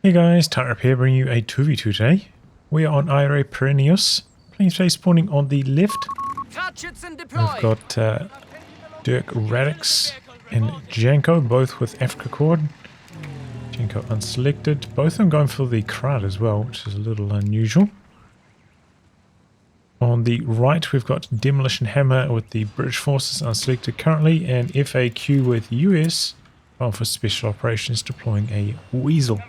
Hey guys, Tightrope here, bringing you a 2v2 today. We are on Aere Perennius, playing today spawning on the left. I've got Dirk Radix and Janko, both with Afrika cord. Janko unselected. Both of them going for the crowd as well, which is a little unusual. On the right, we've got DemolitionHammer with the British forces unselected currently, and FAQ with US, bound for special operations, deploying a Weasel.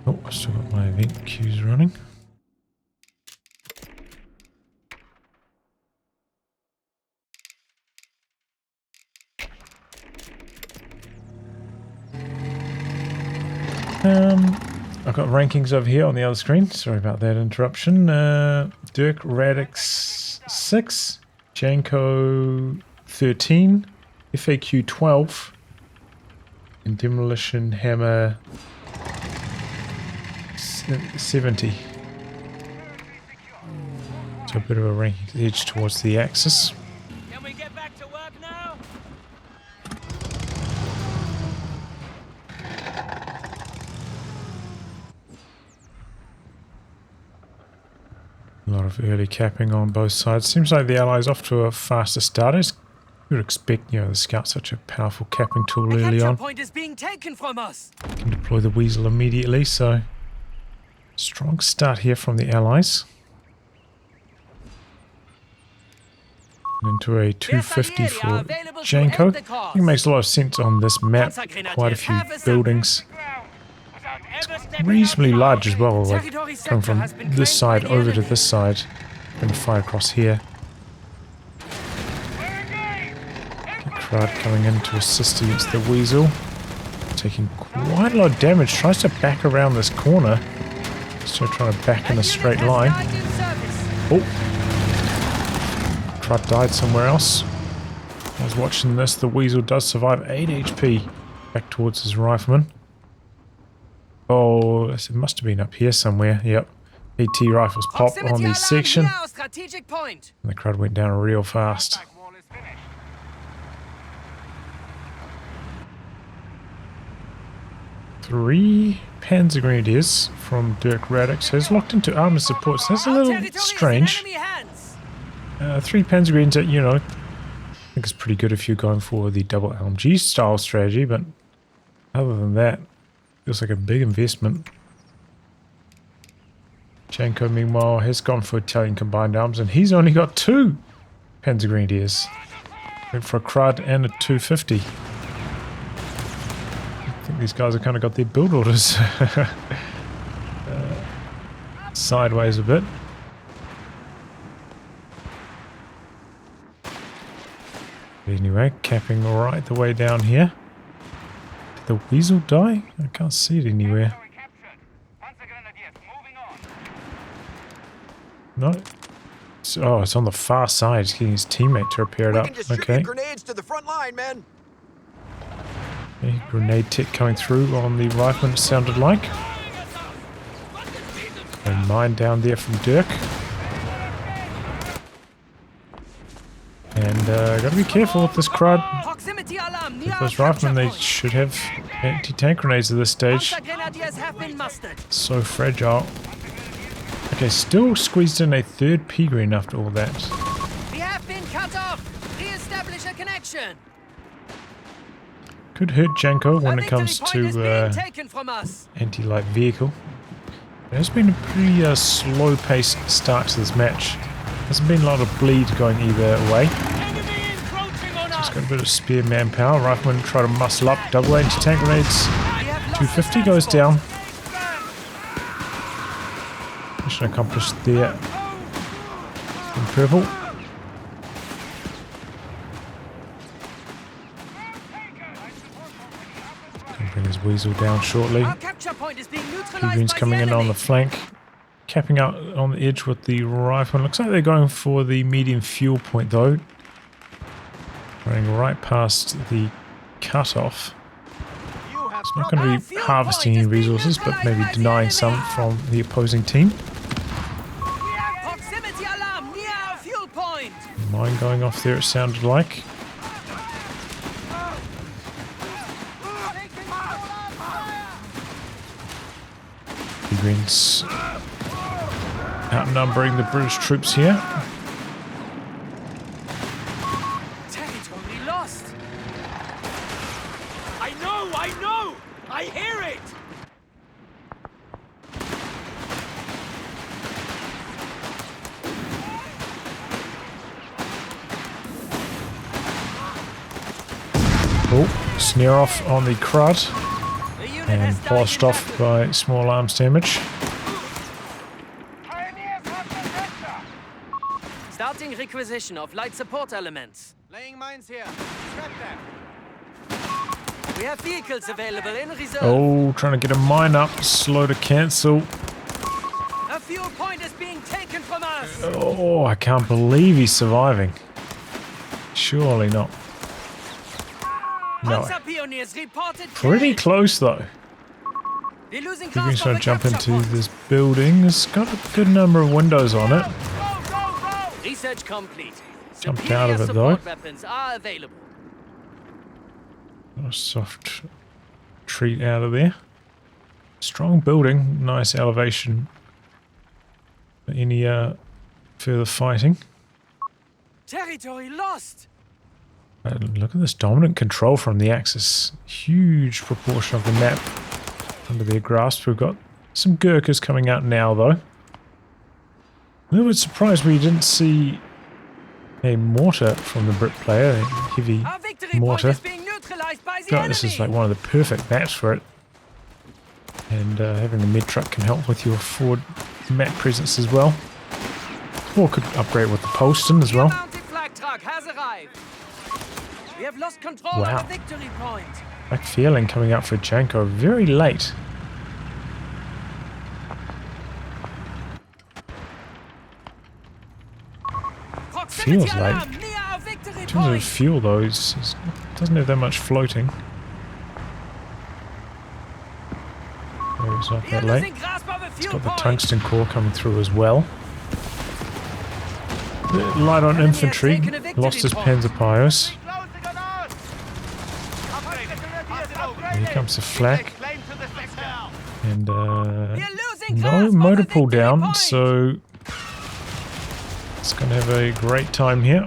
Oh, I've still got my event queues running. I've got rankings over here on the other screen. Sorry about that interruption. Dirk Radix 6, Janko 13, FAQ 12, and DemolitionHammer 70. So a bit of a ranking edge towards the axis. Can we get back to work now? A lot of early capping on both sides. Seems like the Allies off to a faster start. You would expect, the Scout's such a powerful capping tool early on. Point is being taken from us. Can deploy the Weasel immediately, so strong start here from the Allies. And into a 250 for Janko. I think it makes a lot of sense on this map. Quite a few buildings. It's reasonably large as well, like coming from this side over to this side. Going to fire across here. Crowd coming in to assist against the Weasel. Taking quite a lot of damage. Tries to back around this corner. Still trying to back in a straight line. Oh! Crud died somewhere else. I was watching this. The Weasel does survive 8 HP. Back towards his rifleman. Oh, it must have been up here somewhere. Yep. AT rifles pop on the section. And the crowd went down real fast. Three Panzer Grenadiers from Dirk Radix has locked into armor support, so that's a little strange. 3 Panzer Grenadiers, I think it's pretty good if you're going for the double LMG style strategy, but other than that, feels like a big investment. Janko, meanwhile, has gone for Italian combined arms, and he's only got 2 Panzer Grenadiers. Went for a crud and a 250. I think these guys have kind of got their build orders sideways a bit. Anyway, capping right the way down here. Did the Weasel die? I can't see it anywhere. No. Oh, it's on the far side. He's getting his teammate to repair it up. Okay. Grenades to the front line, man. Okay, grenade tick coming through on the rifleman, it sounded like. A mine down there from Dirk. And gotta be careful with this crowd. With those riflemen, they should have anti-tank grenades at this stage. So fragile. Okay, still squeezed in a 3rd P green after all that. We have been cut off. Re-establish a connection. Could hurt Janko when it comes to anti-light vehicle. It has been a pretty slow-paced start to this match. Hasn't been a lot of bleed going either way. So it's got a bit of spare manpower. Rifleman try to muscle up. Double anti-tank grenades. 250 goes down. Mission accomplished there. In purple. Bring his Weasel down shortly. P-Green's coming in on the flank. Capping out on the edge with the rifle. Looks like they're going for the medium fuel point though. Running right past the cutoff. It's not going to be harvesting any resources, but maybe denying some from the opposing team. Mine going off there, it sounded like. The Greens outnumbering the British troops here. Territory lost. I know! I hear it! Oh, snare off on the crud and polished off by small arms damage. Starting requisition of light support elements. Laying mines here. Scrap them. We have vehicles available in reserve. Oh, trying to get a mine up. Slow to cancel. A fuel point is being taken from us. Oh, I can't believe he's surviving. Surely not. No. Pretty close though. We're losing We're grasp going of to jump the into capture point. this building. It's got a good number of windows on it. Research complete. Jumped out of it Superior though. Weapons are available. A soft treat out of there. Strong building, nice elevation for any further fighting. Territory lost. Look at this dominant control from the Axis. Huge proportion of the map under their grasp. We've got some Gurkhas coming out now though. A little bit surprised we didn't see a mortar from the Brit player, a heavy Our victory mortar. point is being neutralized by the God, enemy. this is like one of the perfect maps for it. And having the mid truck can help with your forward map presence as well. Or could upgrade with the Poston as well. The mounted flag truck has arrived. We have lost control Wow. of the victory point. Back feeling coming out for Janko very late. Proximity Feels like- alarm near our victory In terms of point. fuel though, it doesn't have that much floating. Oh, it's not We are that late. losing grasp of a It's fuel got the point. tungsten core coming through as well. Light on Enemy has infantry, taken a victory lost his point. Panzer Here comes the flak. And We are losing no grasp of motor a pull victory down, point. so it's going to have a great time here.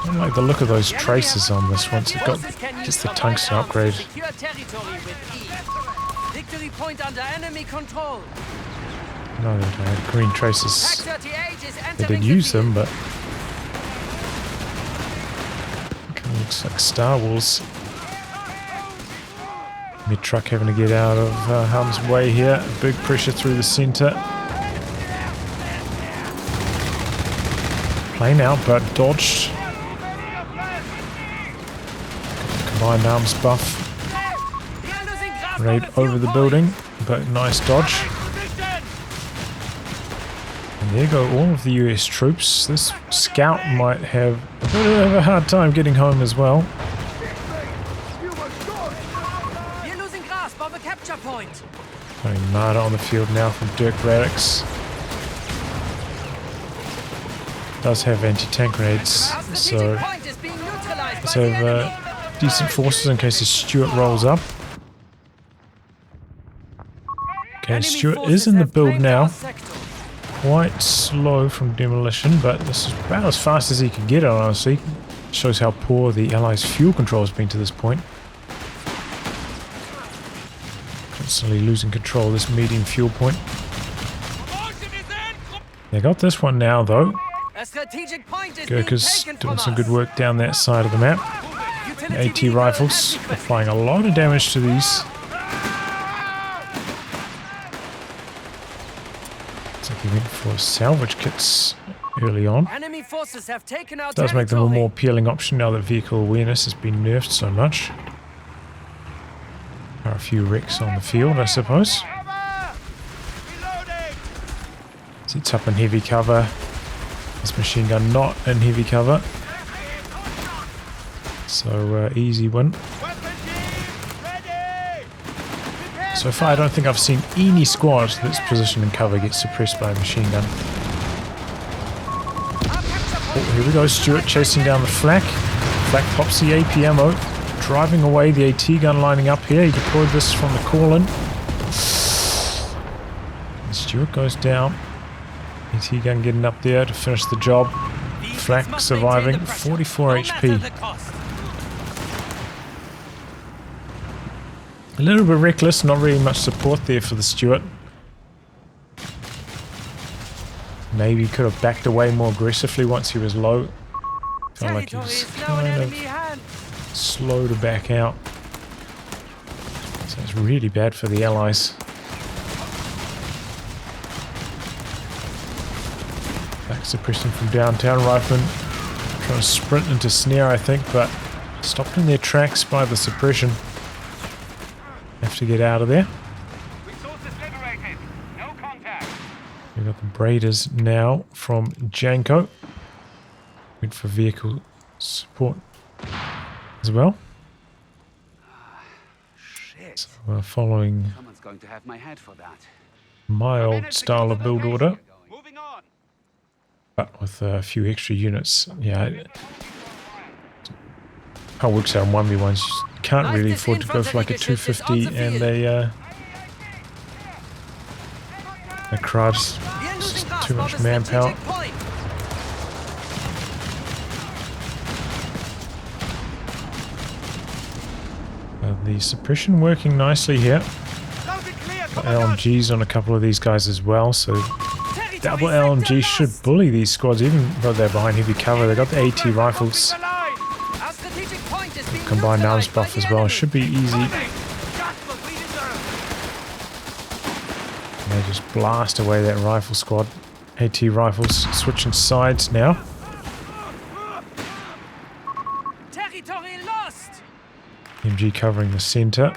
I don't like the look of those The enemy traces have- on this once it got Forces can use just the combined tungsten arms to upgrade. secure territory with ease. Victory point under enemy control. No, they had green traces. Pack 38 is They entering did the use them, field. but kind of looks like Star Wars. Mid truck having to get out of harm's way here. Big pressure through the center. Plane out, but dodged. Combined arms buff. We are losing grasp of Raid a fuel over the point. building, but nice dodge. And there go all of the US troops. This scout might have a bit of a hard time getting home as well. We are losing grasp of a capture point. Putting Marta on the field now from Dirk Radix. Does have anti-tank raids, Our so strategic point is being neutralized let's by the have enemy. decent forces in case the Stuart rolls up. Okay, Enemy Stuart forces is in the have build claimed now. our sector. Quite slow from demolition, but this is about as fast as he could get it, honestly. Shows how poor the Allies' fuel control has been to this point. Constantly losing control of this medium fuel point. They got this one now, though. A strategic point is being Gurkhas taken doing from some us. good work down that side of the map. Utility AT vehicle rifles has requested. applying a lot of damage to these. Looks like he went for salvage kits early on. Enemy forces have taken our Does make them a territory. more appealing option now that vehicle awareness has been nerfed so much. There are a few wrecks on the field, I suppose. Sits up in heavy cover. This machine gun not in heavy cover. So easy win. So far I don't think I've seen any squad that's positioned in cover get suppressed by a machine gun. Oh, here we go, Stuart chasing down the flak. Flak pops the AP ammo. Driving away the AT gun lining up here. He deployed this from the call-in. Stuart goes down. Is he gun getting up there to finish the job? Flak surviving, 44 HP. A little bit reckless, not really much support there for the Stuart. Maybe he could have backed away more aggressively once he was low. Felt like he was kind of slow to back out. So it's really bad for the Allies. Back suppression from downtown. Riflemen trying to sprint into snare, I think, but stopped in their tracks by the suppression. Have to get out of there. We've got the Braiders now from Janko. Went for vehicle support as well. So we're following going to have my head for that. my old style of build order, but with a few extra units. Yeah, how it works out on 1v1s. You can't really afford to go for like a 250 and a crowds. It's just too much manpower. The suppression working nicely here. Got LMGs on a couple of these guys as well, so double LMG should bully these squads even though they're behind heavy cover. They got the AT rifles, combined arms buff as well. Should be easy. They just blast away that rifle squad. AT rifles switching sides now. MG covering the center.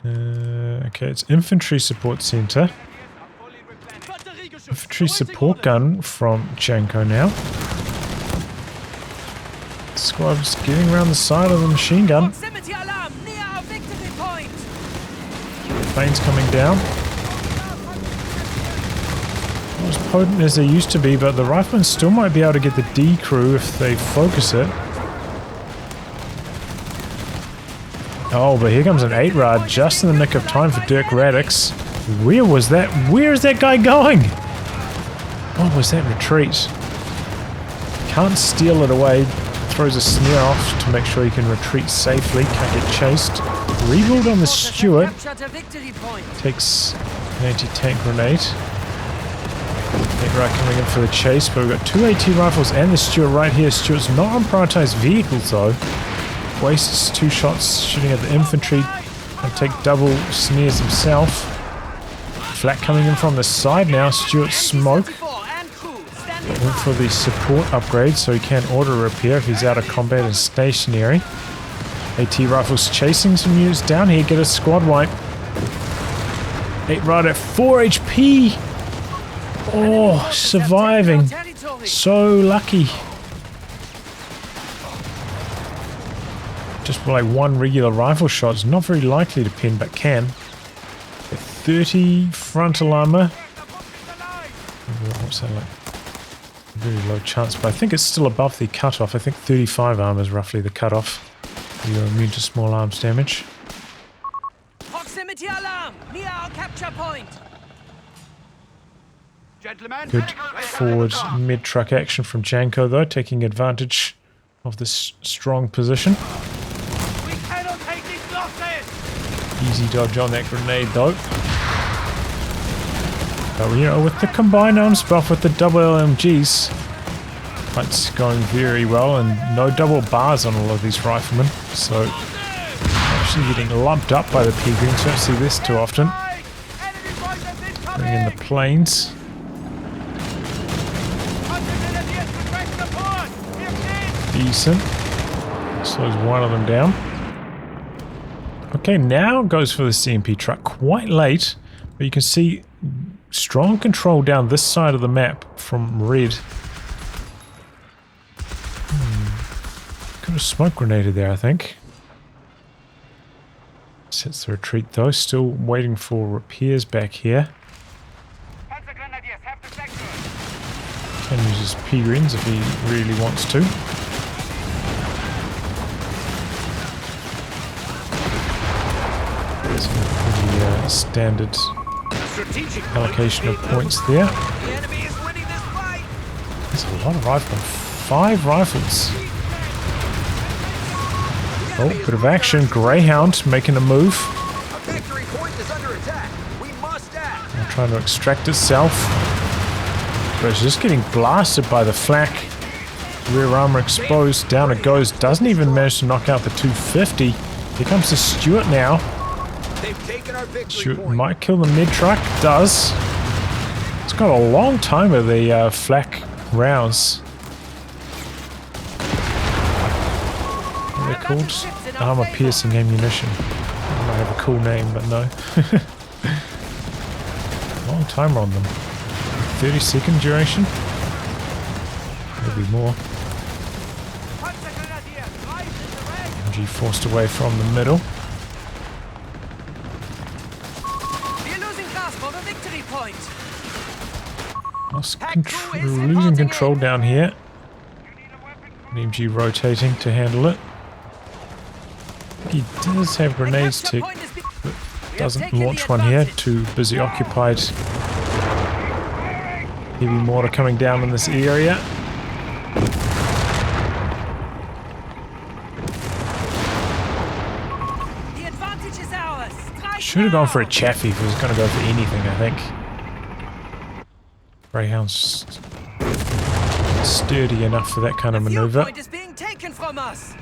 Okay, it's infantry support center. Infantry support gun from Janko now. Squad's getting around the side of the machine gun. Planes coming down. Not as potent as they used to be, but the riflemen still might be able to get the D crew if they focus it. Oh, but here comes an 8-rod just in the nick of time for Dirk Radix. Where was that? Where is that guy going? What was that retreat? Can't steal it away. Throws a snare off to make sure he can retreat safely. Can't get chased. Rebuild on the Stuart. Takes an anti-tank grenade. 8-rod coming in for the chase, but we've got two AT rifles and the Stuart right here. Stuart's not on prioritized vehicles though. Wastes 2 shots shooting at the infantry and take double snares himself. Flak coming in from the side now. Stuart smoke. Went for the support upgrade so he can auto repair if he's out of combat and stationary. AT rifles chasing some units down here. Get a squad wipe. 8-rod at 4 HP. Oh, surviving. So lucky. Just like one regular rifle shot is not very likely to pin, but can. 30 frontal armor. What's that like? Very low chance, but I think it's still above the cutoff. I think 35 armor is roughly the cutoff. You're immune to small arms damage. Proximity alarm near our capture point. Good forward mid-truck action from Janko though, taking advantage of this strong position. Easy dodge on that grenade though. But you know, with the combined arms buff with the double LMGs, it's going very well, and no double bars on a lot of these riflemen, so actually getting lumped up by the P-Greens. Don't see this too often. Bring in the planes. Decent. Slows one of them down. Okay, now goes for the CMP truck. Quite late, but you can see strong control down this side of the map from red. Could have smoke grenaded there, I think. Sets the retreat though, still waiting for repairs back here. Can use his P-Greens if he really wants to. Pretty standard allocation of points there. The enemy is winning this fight. There's a lot of rifles. 5 rifles. Oh, bit of action. Greyhound making a move. A victory point is under attack. We must act. Now trying to extract itself. But it's just getting blasted by the flak. Rear armor exposed. Down it goes. Doesn't even manage to knock out the 250. Here comes the Stuart now. They've taken our victory Stuart point. might kill the mid-truck. Does. It's got a long time of the flak rounds. What are they called? Armor-piercing ammunition. They might have a cool name, but no. Long timer on them. 30-second duration? Maybe more. MG forced away from the middle. We're losing grasp of a victory point. Losing control down here. MG rotating to handle it. He does have grenades to... but doesn't launch one here. Too busy occupied. Heavy mortar coming down in this area. The advantage is ours. Should have gone for a Chaffee if he was going to go for anything, I think. Greyhound's sturdy enough for that kind of maneuver. Point is being taken from us.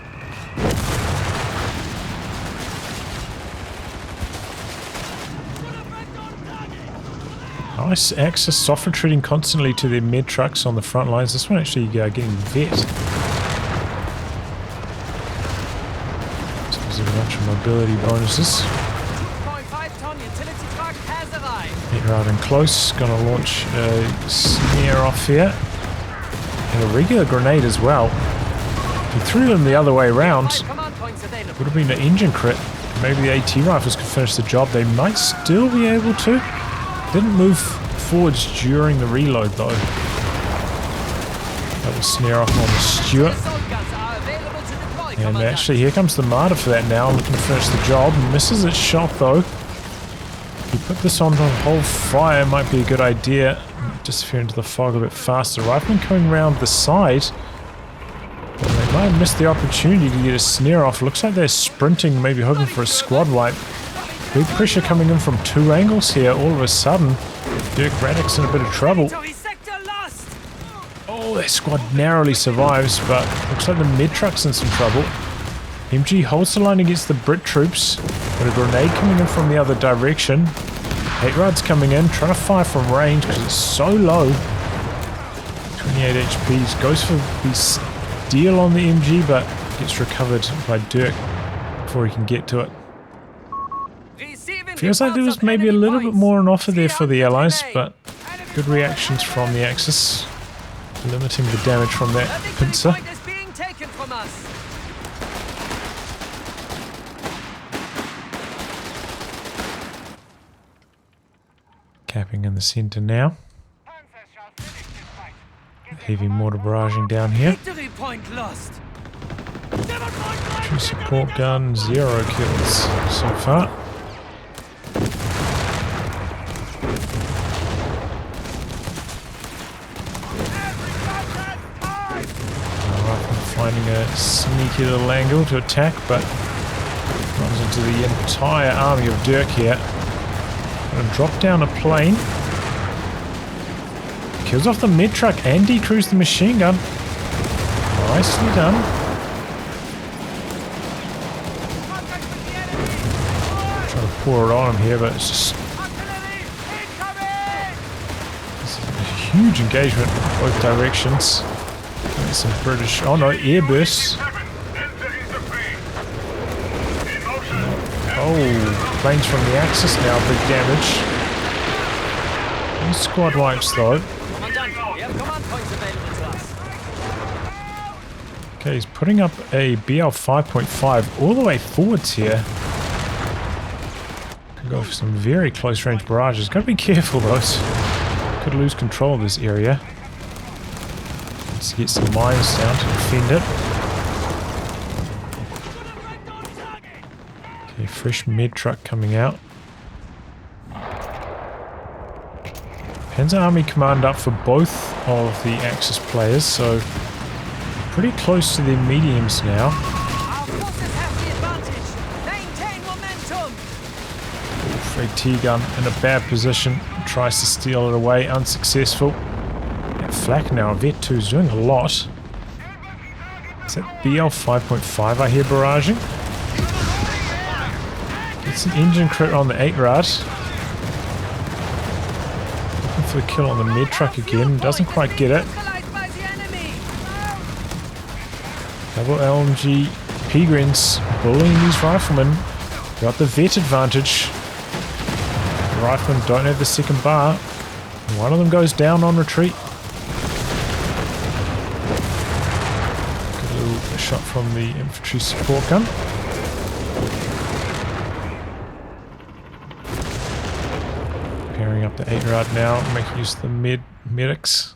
Nice access, soft retreating constantly to their mid trucks on the front lines. This one actually getting vet. So there's a bunch of mobility bonuses. 2.5 ton utility truck has arrived. Get right in close. Gonna launch a snare off here. And a regular grenade as well. He threw them the other way around. Command points available. Would have been an engine crit. Maybe the AT rifles could finish the job. They might still be able to. Didn't move forwards during the reload though. That will snare off on the Stuart. And actually here comes the Martyr for that now, looking to finish the job. Misses its shot though. If you put this on hold fire, might be a good idea. Disappear into the fog a bit faster. Rifleman coming around the side. And they might have missed the opportunity to get a snare off. Looks like they're sprinting, maybe hoping for a squad wipe. Big pressure coming in from 2 angles here. All of a sudden, Dirk Radix in a bit of trouble. Oh, that squad narrowly survives, but looks like the mid-truck's in some trouble. MG holds the line against the Brit troops, but a grenade coming in from the other direction. Hate Rod's coming in, trying to fire from range because it's so low. 28 HPs, goes for the steal on the MG, but gets recovered by Dirk before he can get to it. Feels like there was maybe a little bit more on offer there for the Allies, but good reactions from the Axis, limiting the damage from that pincer. Capping in the center now. Heavy mortar barraging down here. 2 support gun, 0 kills so far. Finding a sneaky little angle to attack, but runs into the entire army of Dirk here. Gonna drop down a plane. Kills off the mid-truck and decrews the machine gun. Nicely done. Trying to pour it on him here, but it's just... This is a huge engagement in both directions. Some British... Oh no, air bursts. Oh, planes from the Axis now, big damage. No squad wipes though. Okay, he's putting up a BL 5.5 all the way forwards here. Could go for some very close range barrages. Gotta be careful though. Could lose control of this area. Let's get some mines down to defend it. A fresh med truck coming out. Panzer Army Command up for both of the Axis players, so pretty close to their mediums now. Our forces have the advantage. Maintain momentum. Frag T-gun in a bad position, tries to steal it away, unsuccessful. That flak now, Vet 2 is doing a lot. Is that BL 5.5 I hear barraging? Gets an engine crit on the 8-rad. Looking for the kill on the med truck again, doesn't quite get it. Double LMG Perennius bullying these riflemen. Got the vet advantage. The riflemen don't have the second bar. One of them goes down on retreat. Got a little shot from the infantry support gun. Pairing up the 8-rad now, making use of the medics.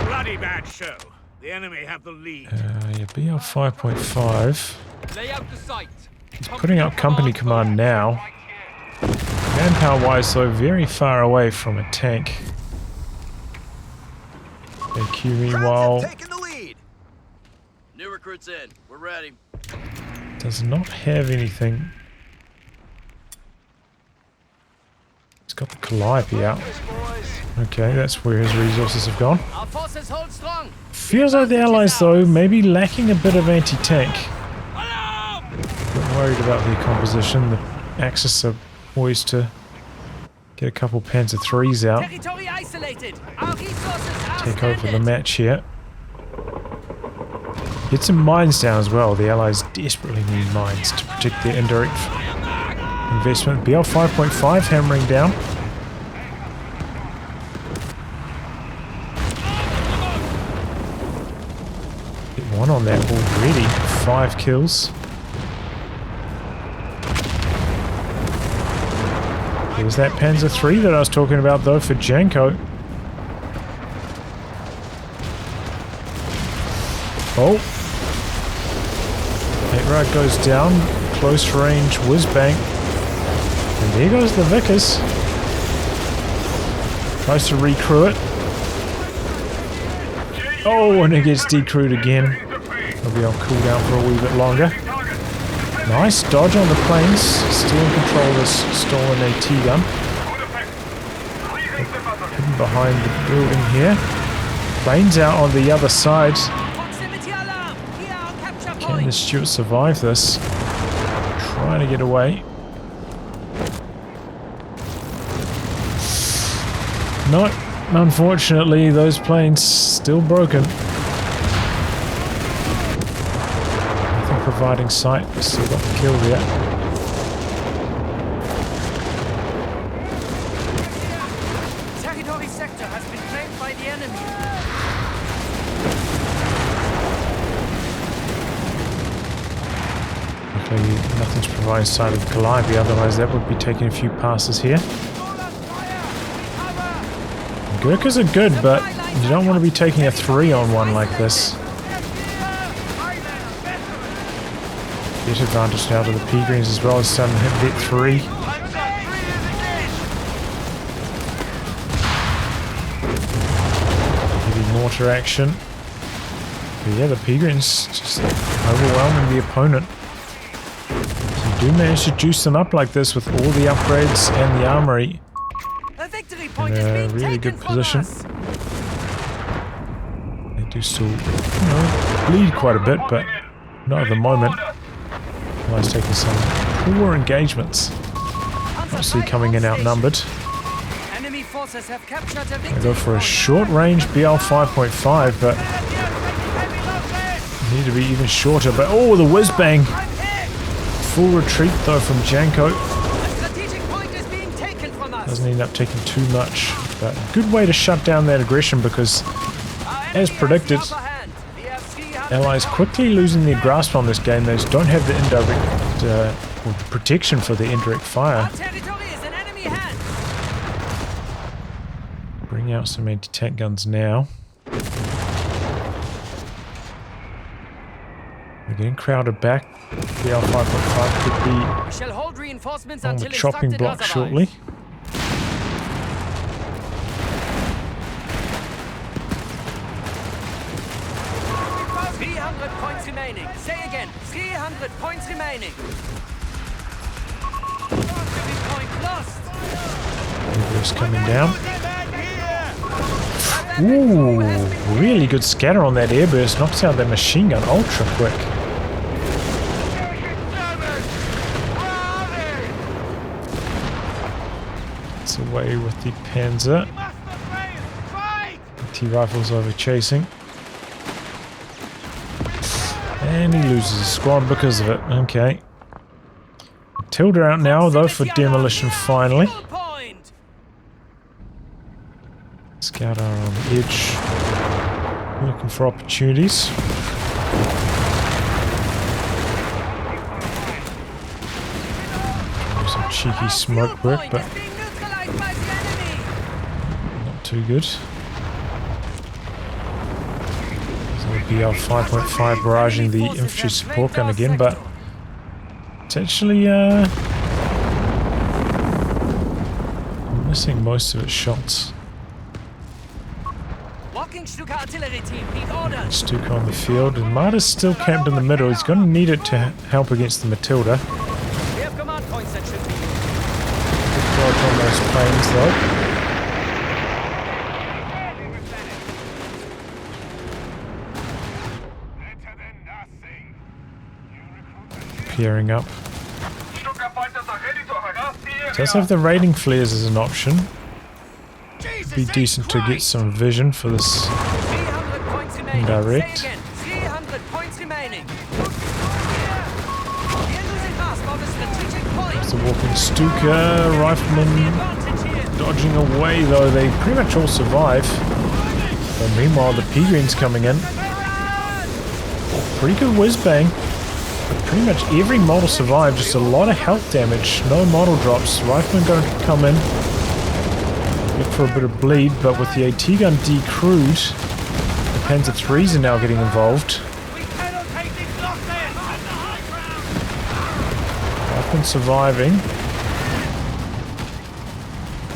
Bloody bad show. The enemy have the lead. Yeah, BL 5.5. Lay out the sight. He's putting up company command now. Manpower wise though, very far away from a tank. AQ meanwhile Taking the lead. New recruits in. We're ready. does not have anything. He's got the Calliope out. Okay, that's where his resources have gone. Our forces hold strong. Feels like the Allies though, maybe lacking a bit of anti-tank. Not worried about their composition. The Axis are poised to get a couple Panzer IIIs out. Territory isolated. Our resources are Take over the stranded. match here. Get some mines down as well. The Allies desperately need mines to protect their indirect investment. BL 5.5 hammering down. Get one on that already. 5 kills. There's that Panzer III that I was talking about though for Janko. Oh. 8-rad goes down. Close range whiz bang. And there goes the Vickers. Tries to recrew it. Oh, and it gets decrewed again. Maybe I'll cool down for a wee bit longer. Nice dodge on the planes. Still in control of this stolen AT gun. Hidden behind the building here. Planes out on the other side. Proximity alarm. Here, our capture Can the point. Stuarts survive this? Trying to get away. No, unfortunately, those planes still broken. Nothing providing sight. Still got the kill there. Territory sector has been claimed by the enemy. Luckily, nothing's providing sight of the Calliope, otherwise that would be taking a few passes here. Gurkhas are good, but you don't want to be taking a 3-on-1 like this. Get advantage now to the P-Greens as well as starting to hit Vet 3. Heavy mortar action. But yeah, the P-Greens just overwhelming the opponent. So you do manage to juice them up like this with all the upgrades and the armory. A victory point In is a being really taken good from position. us. They do still, bleed quite a bit, but not at the moment. Allies taking some poor engagements. Obviously coming in outnumbered. Enemy forces have captured a I victory go for a point. short range BL 5.5, but need to be even shorter. But oh, the whiz bang! Full retreat though from Janko. A strategic point is being taken from us. Doesn't end up taking too much, but good way to shut down that aggression because, as predicted, Allies quickly losing their grasp on this game. They just don't have the indirect or the protection for the indirect fire. Our territory is in enemy hands. Bring out some anti-tank guns now. getting crowded back. The L5.5 could be We shall hold reinforcements on the until chopping instructed block otherwise. shortly. Points remaining. Say again. 300 points remaining. Point lost. Just coming down. Ooh, really good scatter on that airburst. Knocks out that machine gun ultra quick. It's away with the Panzer. T-rifles over chasing. And he loses his squad because of it. Okay. Matilda out now, though, for demolition finally. Scout are on the edge. Looking for opportunities. Some cheeky smoke work, but not too good. BL 5.5 barraging the infantry support gun again, but it's actually missing most of its shots. Stuka on the field, and Marta's still camped in the middle. He's going to need it to help against the Matilda. Good dodge on those planes though. Gearing up. Does have the raiding flares as an option. Could be decent to get some vision for this indirect. There's the walking Stuka, rifleman dodging away though. They pretty much all survive. But meanwhile the P-Green's coming in. Pretty good whiz bang. Pretty much every model survived, just a lot of health damage, no model drops. Rifleman going to come in, look for a bit of bleed, but with the AT gun decrewed, the Panzer IIIs are now getting involved. Rifleman surviving.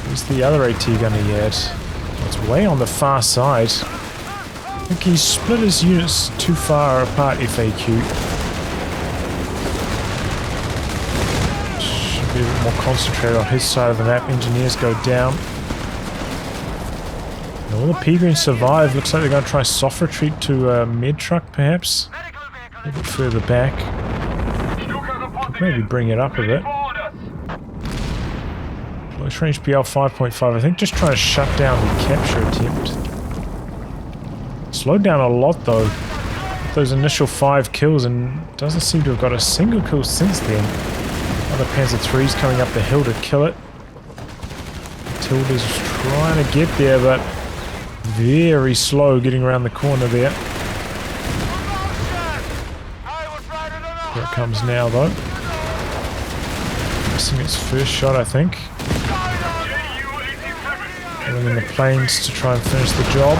Where's the other AT gun he had? Oh, it's way on the far side. I think he split his units too far apart, FAQ. Be a bit more concentrated on his side of the map. Engineers go down. And all the P-Greens survive. Looks like they're going to try soft retreat to med truck, perhaps. A bit further back. Maybe bring it up a bit. Close range BL 5.5. I think just trying to shut down the capture attempt. Slowed down a lot though. Those initial 5 kills, and doesn't seem to have got a single kill since then. Other Panzer III's coming up the hill to kill it. Matilda's trying to get there, but very slow getting around the corner there. Here it comes now, though. Missing its first shot, I think. Going in the planes to try and finish the job.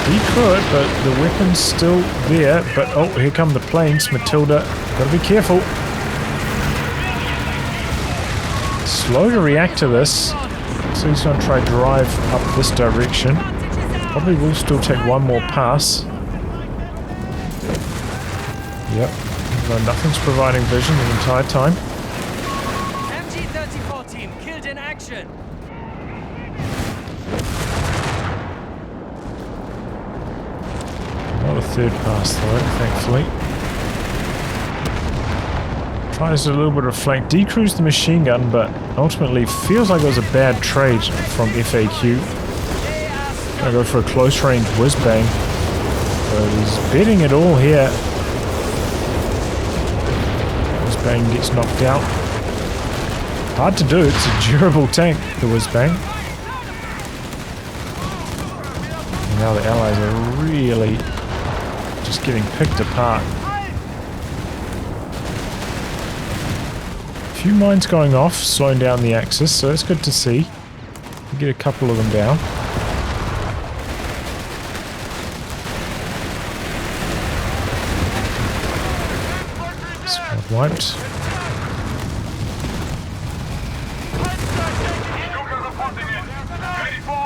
He could, but the weapon's still there. But oh, here come the planes. Matilda, gotta be careful. Slow to react to this. So he's gonna try drive up this direction. Probably will still take one more pass. Yep. No, nothing's providing vision the entire time. MG-34 team killed in action. Not a third pass though, thankfully. Tries a little bit of flank. Decrews the machine gun, but ultimately feels like it was a bad trade from FAQ. Gonna go for a close range whiz bang. So he's betting it all here. Whiz bang gets knocked out. Hard to do, it's a durable tank, the whiz bang. And now the allies are really just getting picked apart. A few mines going off, slowing down the Axis, so that's good to see. We get a couple of them down. Squad wiped.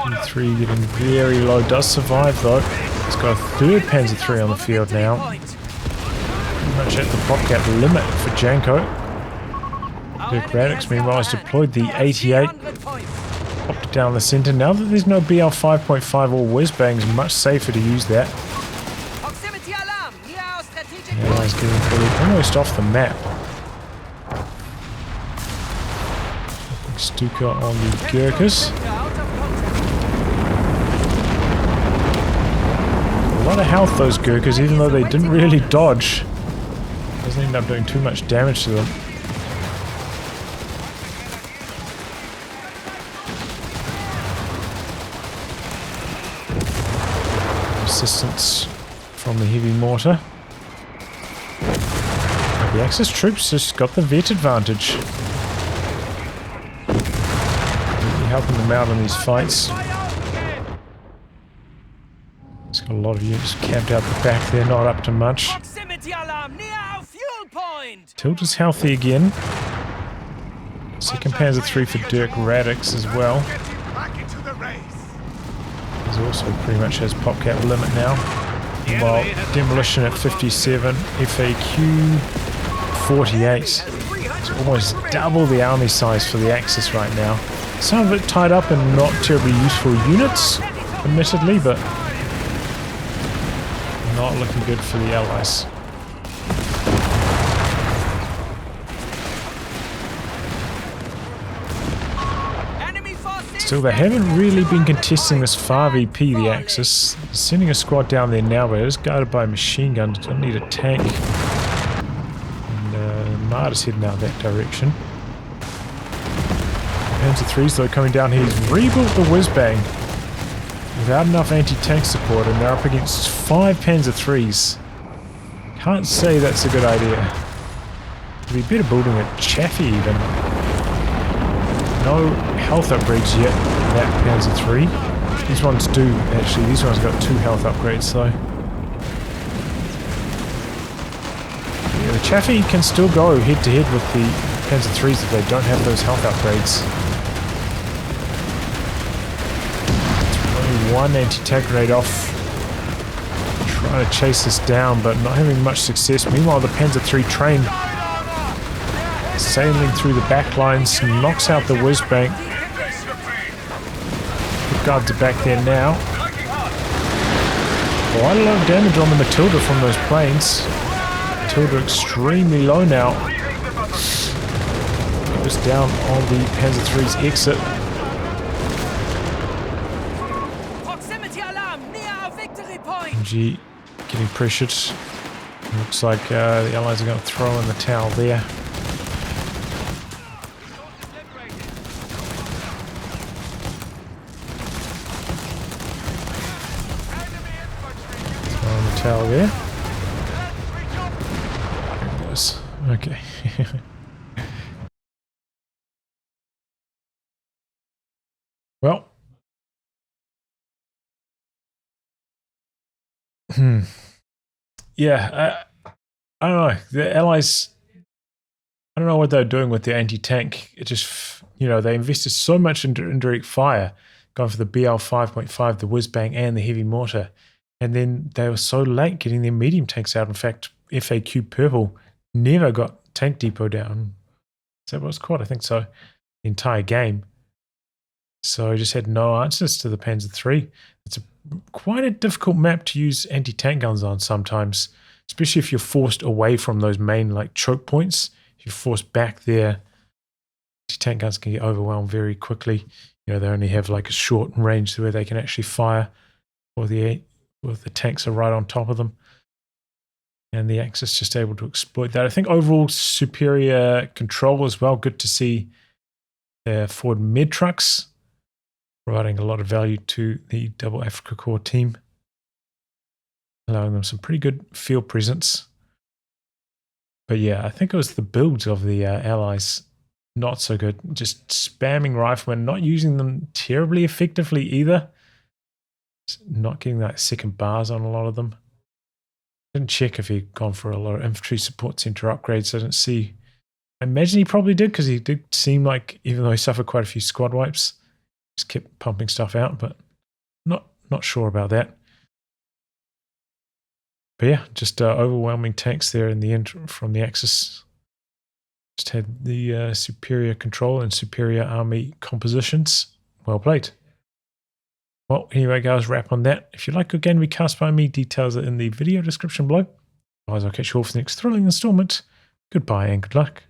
P3 getting very low. Does survive though. He's got a third Panzer III on the field now. Pretty much at the pop cap limit for Janko. Dirk Radix meanwhile has deployed the 88. Popped it down the centre. Now that there's no BL 5.5 or whiz-bangs, much safer to use that. Yeah, he's getting fully almost off the map. Stuka on the Gurkhas. A lot of health those Gurkhas, even though they didn't really dodge. Doesn't end up doing too much damage to them. Assistance from the heavy mortar. The Axis troops just got the vet advantage. Really helping them out in these fights. It's got a lot of units camped out the back there, not up to much. Tilt is healthy again. Second Panzer III for Dirk Radix as well. He's also pretty much has pop cap limit now. While Demolition at 57, FAQ 48. It's almost double the army size for the Axis right now. Some of it tied up in not terribly useful units, admittedly, but not looking good for the Allies. Still, they haven't really been contesting this far VP, the Axis. They're sending a squad down there now, but it is guarded by machine guns. Don't need a tank. And Marta's heading out that direction. Panzer III's though coming down here. He's rebuilt the whiz-bang without enough anti-tank support, and they're up against 5 Panzer III's. Can't say that's a good idea. It'd be better building a Chaffee even. No health upgrades yet, that Panzer III. These ones do, actually. These ones got 2 health upgrades though. Yeah, the Chaffee can still go head to head with the Panzer III's if they don't have those health upgrades. Only 1 anti-tank raid off. Trying to chase this down, but not having much success. Meanwhile, the Panzer III train sailing through the back lines, knocks out the whiz-bang. The guards are back there now. Quite a lot of damage on the Matilda from those planes. Matilda extremely low now. Goes down on the Panzer III's exit. MG getting pressured. Looks like the Allies are going to throw in the towel there. Towel there. There it goes. Okay. Well. Yeah, I don't know. The Allies, I don't know what they're doing with the anti-tank. It just, you know, they invested so much into indirect fire, going for the BL 5.5, the whiz-bang, and the heavy mortar. And then they were so late getting their medium tanks out. In fact, FAQ Purple never got tank depot down. Is that what it's called? I think so. The entire game. So I just had no answers to the Panzer III. It's quite a difficult map to use anti-tank guns on sometimes, especially if you're forced away from those main like choke points. If you're forced back there, anti-tank guns can get overwhelmed very quickly. You know, they only have like a short range where they can actually fire, or the tanks are right on top of them. And the Axis just able to exploit that. I think overall superior control as well. Good to see Ford med trucks providing a lot of value to the Double Afrika Korps team, allowing them some pretty good field presence. But yeah, I think it was the builds of the Allies not so good. Just spamming riflemen, not using them terribly effectively either. Not getting that second bars on a lot of them. Didn't check if he'd gone for a lot of infantry support center upgrades. I didn't see. I imagine he probably did, because he did seem like, even though he suffered quite a few squad wipes, just kept pumping stuff out, but not sure about that. But yeah, just overwhelming tanks there in the end from the Axis. Just had the superior control and superior army compositions. Well played. Well, anyway, guys, wrap on that. If you like good game to be cast by me, details are in the video description below. Otherwise, I'll catch you all for the next thrilling installment. Goodbye and good luck.